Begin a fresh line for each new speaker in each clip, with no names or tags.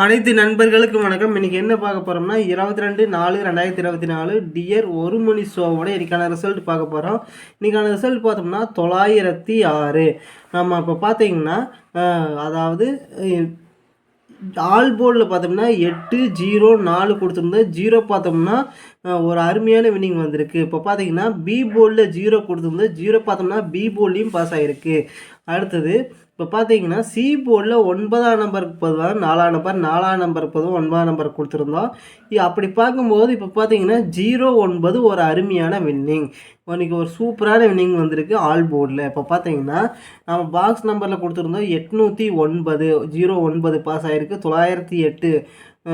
அனைத்து நண்பர்களுக்கும் வணக்கம். இன்னைக்கு என்ன பார்க்க போகிறோம்னா 22/4/2024 டியர் ஒரு மணி ஷோவோட இன்னைக்கான ரிசல்ட் பார்க்க போகிறோம். இன்னைக்கான ரிசல்ட் பார்த்தோம்னா 906. நம்ம இப்போ பார்த்தீங்கன்னா அதாவது ஆல் போர்டில் பார்த்தோம்னா 8-0-4 கொடுத்துருந்தோம். 0 பார்த்தோம்னா ஒரு அருமையான வின்னிங் வந்திருக்கு. இப்போ பார்த்தீங்கன்னா பி போர்டில் 0 கொடுத்துருந்தோம். 0 பார்த்தோம்னா பி போர்ட்லேயும் பாஸ் ஆகிருக்கு. அடுத்தது இப்போ பார்த்தீங்கன்னா சி போர்டில் 9ஆம் நம்பருக்கு பொதுவாக 4ஆம் நம்பர், 4ஆம் நம்பருக்கு பொதுவாக 9ஆம் நம்பர் கொடுத்துருந்தோம். அப்படி பார்க்கும்போது இப்போ பார்த்தீங்கன்னா 0-9 ஒரு அருமையான வின்னிங். இன்றைக்கி ஒரு சூப்பரான வின்னிங் வந்திருக்கு ஆல் போர்டில். இப்போ பார்த்தீங்கன்னா நம்ம பாக்ஸ் நம்பரில் கொடுத்துருந்தோம் 809, 0-9 பாஸ் ஆகிருக்கு. 908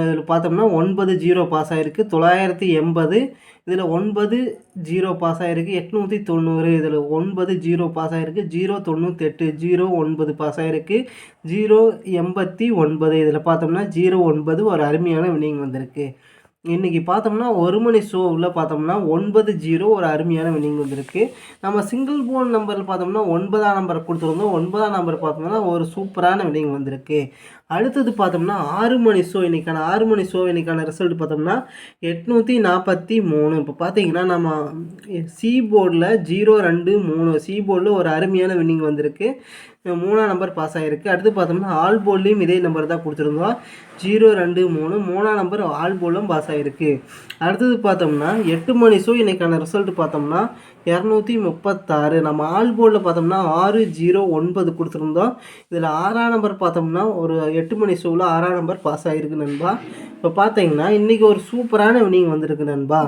இதில் பார்த்தோம்னா 9-0 பாஸ் ஆகிருக்கு. 980 இதில் 9-0 பாஸ் ஆகிருக்கு. 890 இதில் 9-0 பாஸ் ஆகிருக்கு. 098 0-9 பாஸ் ஆகிருக்கு. 089 இதில் பார்த்தோம்னா 0-9 ஒரு அருமையான வின்னிங் வந்திருக்கு. இன்றைக்கி பார்த்தோம்னா ஒரு மணி ஷோவில் பார்த்தோம்னா 9-0 ஒரு அருமையான வின்னிங் வந்திருக்கு. நம்ம சிங்கிள் போன் நம்பரில் பார்த்தோம்னா 9ஆம் நம்பர் கொடுத்துருந்தோம். 9ஆம் நம்பர் பார்த்தோம்னா ஒரு சூப்பரான வின்னிங் வந்திருக்கு. அடுத்தது பார்த்தோம்னா 6 மணி ஷோ இன்னைக்கான ரிசல்ட் பார்த்தோம்னா 843. இப்போ பார்த்தீங்கன்னா நம்ம சி போர்டில் 0-2-3 சி போர்டில் ஒரு அருமையான வின்னிங் வந்திருக்கு. 3ஆம் நம்பர் பாஸ் ஆகிருக்கு. அடுத்து பார்த்தோம்னா ஆல் போர்ட்லேயும் இதே நம்பர் தான் கொடுத்துருந்தோம். 0-2-3 3ஆம் நம்பர் ஆல் போர்டிலும் பாஸ் ஆகிருக்கு. அடுத்தது பார்த்தோம்னா 8 மணி ஷோ இன்னைக்கான ரிசல்ட் பார்த்தோம்னா 236. நம்ம ஆல் போர்டில் பார்த்தோம்னா 6-0-9 கொடுத்துருந்தோம். இதில் 6ஆம் நம்பர் பார்த்தோம்னா ஒரு 8 மணி ஷோவில் 6ஆம் நம்பர் பாஸ் ஆகிருக்கு நண்பா. இப்போ பார்த்தீங்கன்னா இன்றைக்கி ஒரு சூப்பரான வின்னிங் வந்திருக்கு நண்பா.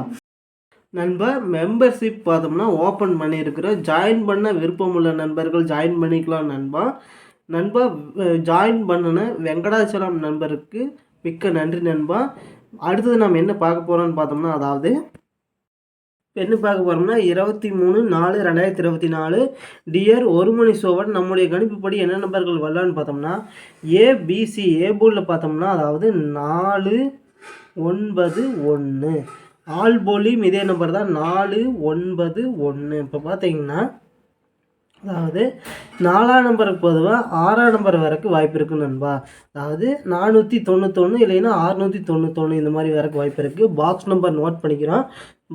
மெம்பர்ஷிப் பார்த்தோம்னா ஓப்பன் பண்ணியிருக்கிறோம். ஜாயின் பண்ண விருப்பமுள்ள நண்பர்கள் ஜாயின் பண்ணிக்கலாம் நண்பா. ஜாயின் பண்ணின வெங்கடாச்சலம் நண்பருக்கு மிக்க நன்றி நண்பா. அடுத்தது நம்ம என்ன பார்க்க போகிறோம்னு பார்த்தோம்னா அதாவது என்ன பார்க்க போகிறோம்னா 23/4/2024 டியர் ஒரு மணி ஷோவன் நம்முடைய கணிப்புப்படி என்ன நம்பர்கள் வரலான்னு பார்த்தோம்னா ஏபிசி ஏ போர்டில் பார்த்தோம்னா அதாவது 4-9-1 ஆல் போலியும் இதே நம்பர் தான் 4-9-1. இப்போ பார்த்தீங்கன்னா அதாவது 4ஆம் நம்பருக்கு பொதுவாக 6ஆம் நம்பர் வரைக்கும் வாய்ப்பு இருக்குது நண்பா. அதாவது 491 இல்லைன்னா 691 இந்த மாதிரி வரைக்கும் வாய்ப்பு இருக்குது. பாக்ஸ் நம்பர் நோட் பண்ணிக்கிறோம்.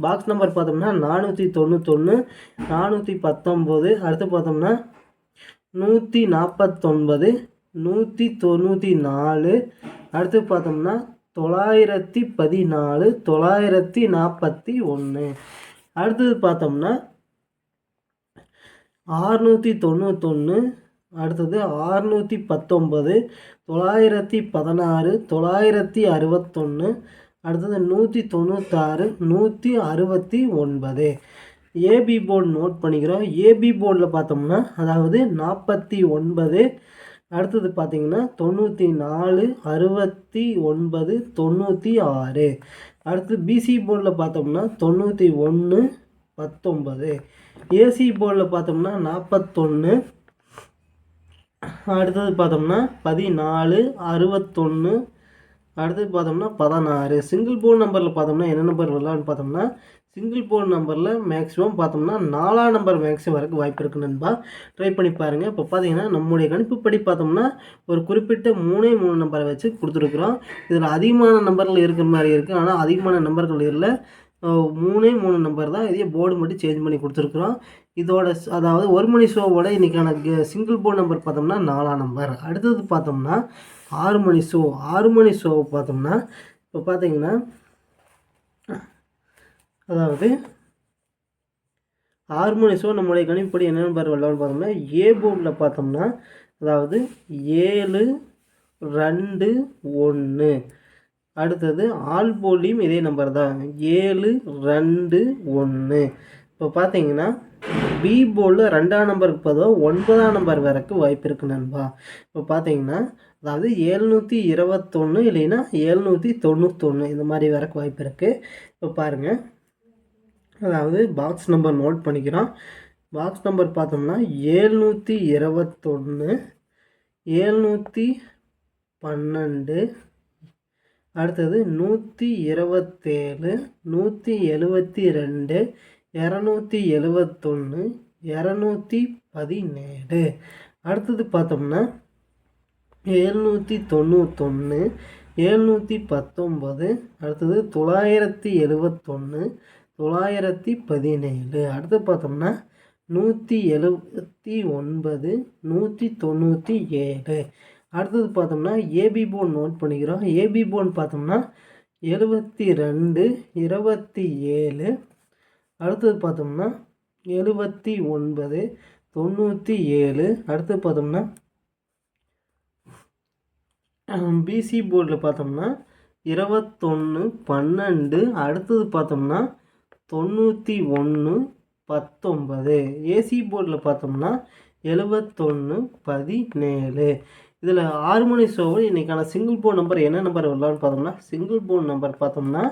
பாக்ஸ் நம்பர் பார்த்தோம்னா 491, 419, அடுத்து பார்த்தோம்னா 149, 194, அடுத்து பார்த்தோம்னா 914, 941, அடுத்தது பார்த்தோம்னா 691, அடுத்தது 619, 916, 961, அடுத்தது 196, 169. ஏபி போர்டு நோட் பண்ணிக்கிறோம். ஏபி போர்டில் பார்த்தோம்னா அதாவது 49, அடுத்தது பார்த்தீங்கன்னா 94, 69, 96. அடுத்து பிசி போர்டில் பார்த்தோம்னா 91, 19. ஏசி போர்டில் பார்த்தோம்னா 41, அடுத்தது பார்த்தோம்னா 14, 61, அடுத்தது பார்த்தோம்னா 16. சிங்கிள் போர்டு நம்பரில் பார்த்தோம்னா என்ன நம்பர் வரலான்னு பார்த்தோம்னா சிங்கிள் போர்டு நம்பரில் மேக்ஸிமம் பார்த்தோம்னா 4ஆம் நம்பர் மேக்ஸிமம் வரைக்கும் வாய்ப்பு இருக்குது நண்பா. ட்ரை பண்ணி பாருங்கள். இப்போ பார்த்தீங்கன்னா நம்முடைய கணிப்புப்படி பார்த்தோம்னா ஒரு குறிப்பிட்ட 3 நம்பரை வச்சு கொடுத்துருக்குறோம். இதில் அதிகமான நம்பர்கள் இருக்கிற மாதிரி இருக்குது. ஆனால் அதிகமான நம்பர்கள் இல்லை, 3 நம்பர் தான். இதே போர்டு மட்டும் சேஞ்ச் பண்ணி கொடுத்துருக்குறோம். இதோட அதாவது ஒரு மணி ஷோவோட இன்றைக்கான சிங்கிள் போர்டு நம்பர் பார்த்தோம்னா 4ஆம் நம்பர். அடுத்தது பார்த்தோம்னா 6 மணி ஷோ பார்த்தோம்னா இப்போ பார்த்தீங்கன்னா அதாவது 6 மணி ஷோ நம்முடைய கணிப்படி என்ன நம்பர் வரலான்னு பார்த்தோம்னா ஏ போர்டில் பார்த்தோம்னா அதாவது 7-2-1. அடுத்தது ஆல் போர்ட்லேயும் இதே நம்பர் தான் 7-2-1. இப்போ பார்த்தீங்கன்னா பி போர்டில் 2ஆம் நம்பருக்கு பொதுவாக 9ஆம் நம்பர் வரைக்கும் வாய்ப்பு இருக்குது நண்பா. இப்போ பார்த்தீங்கன்னா அதாவது 721 இல்லைன்னா 791 இந்த மாதிரி வரைக்கும் வாய்ப்பு இருக்குது. இப்போ பாருங்கள், அதாவது பாக்ஸ் நம்பர் நோட் பண்ணிக்கிறோம். பாக்ஸ் நம்பர் பார்த்தோம்னா 721, 712, அடுத்தது 127, 172, 271, 217. அடுத்தது பார்த்தோம்னா 791, 719. அடுத்தது 971, 917. அடுத்து பார்த்தோம்னா 179, 197. அடுத்தது பார்த்தோம்னா ஏபி போன் நோட் பண்ணிக்கிறோம். ஏபி போன் பார்த்தோம்னா 72, 27. அடுத்தது பார்த்தோம்னா 79, 97. அடுத்து பார்த்தோம்னா பிசி போர்டில் பார்த்தோம்னா 21, 12. அடுத்தது பார்த்தோம்னா 91, 19. ஏசி போர்டில் பார்த்தோம்னா 71, 17. இதில் 6 மணி ஷோவில் இன்றைக்கான சிங்கிள் போன் நம்பர் என்ன நம்பர் வரலான்னு பார்த்தோம்னா சிங்கிள் போன் நம்பர் பார்த்தோம்னா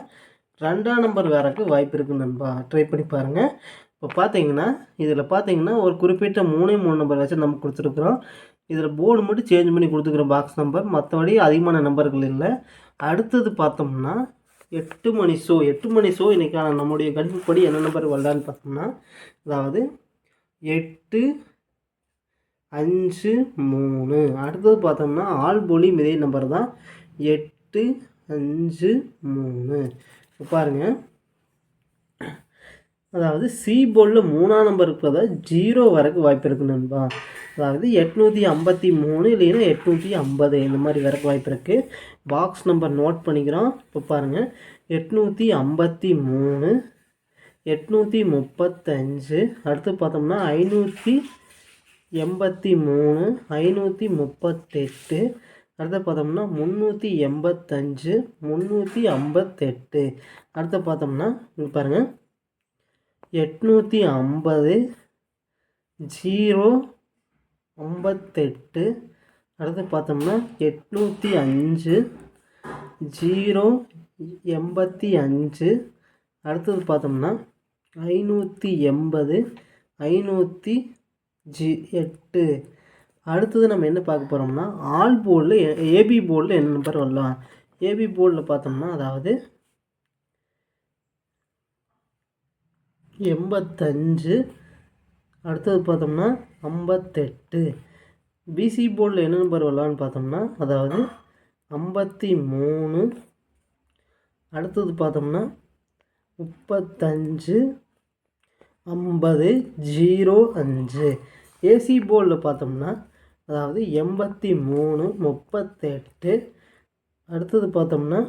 2ஆம் நம்பர் வரக்கு வாய்ப்பு இருக்குது நண்பா. ட்ரை பண்ணி பாருங்கள். இப்போ பார்த்தீங்கன்னா இதில் பார்த்தீங்கன்னா ஒரு குறிப்பிட்ட 3 நம்பர் வச்சு நம்ம கொடுத்துருக்குறோம். இதில் போர்டு மட்டும் சேஞ்ச் பண்ணி கொடுத்துக்கிறோம் பாக்ஸ் நம்பர், மற்றபடி அதிகமான நம்பர்கள் இல்லை. அடுத்தது பார்த்தோம்னா 8 மணி ஷோ. 8 மணி ஷோ இன்றைக்கான நம்முடைய கணிப்புப்படி என்ன நம்பர் வரலான்னு பார்த்தோம்னா அதாவது 8, 5, 3. அடுத்தது பார்த்தோம்னா ஆல்பொலி இதே நம்பர் தான் 8, 5, 3. இப்போ பாருங்கள், அதாவது சி போர்டில் 3ஆம் நம்பர் இருக்கிறதா 0 வரைக்கும் வாய்ப்பு இருக்குது நண்பா. அதாவது 853 இல்லைன்னா 850 இந்த மாதிரி வரைக்கும் வாய்ப்பு இருக்குது. பாக்ஸ் நம்பர் நோட் பண்ணிக்கிறோம். இப்போ பாருங்கள் 853, 835. அடுத்து பார்த்தோம்னா 583, 538. அடுத்து பார்த்தோம்னா 385, 358. அடுத்து பார்த்தோம்னா இங்கே பாருங்கள் 850, 0, 58. அடுத்து பார்த்தோம்னா 805, 0, 85. அடுத்தது பார்த்தோம்னா 580, 508. அடுத்தது நம்ம என்ன பார்க்க போகிறோம்னா ஆல் போர்டில் ஏபி போர்டில் என்ன நம்பர் வரலாம். ஏபி போர்டில் பார்த்தோம்னா அதாவது 85. அடுத்தது பார்த்தோம்னா 58. பிசி போர்டில் என்ன நம்பர் வரலான்னு பார்த்தோம்னா அதாவது 53. அடுத்தது பார்த்தோம்னா 35, 50, 05. ஏசி போர்டில் பார்த்தோம்னா அதாவது 83, 38. அடுத்தது பார்த்தோம்னா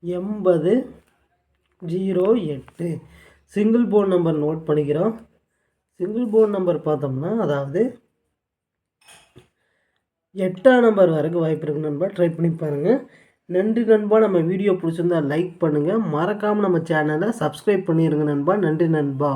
80, 08. சிங்கிள் போர்டு நம்பர் நோட் பண்ணிக்கிறோம். சிங்கிள் போர்டு நம்பர் பார்த்தோம்னா அதாவது 8ஆம் நம்பர் வரைக்கும் வாய்ப்பு இருக்குது நண்பா. ட்ரை பண்ணி பாருங்கள். நன்றி நண்பா. நம்ம வீடியோ பிடிச்சிருந்தா லைக் பண்ணுங்கள், மறக்காமல் நம்ம சேனலை சப்ஸ்கிரைப் பண்ணிடுங்க நண்பா. நன்றி நண்பா.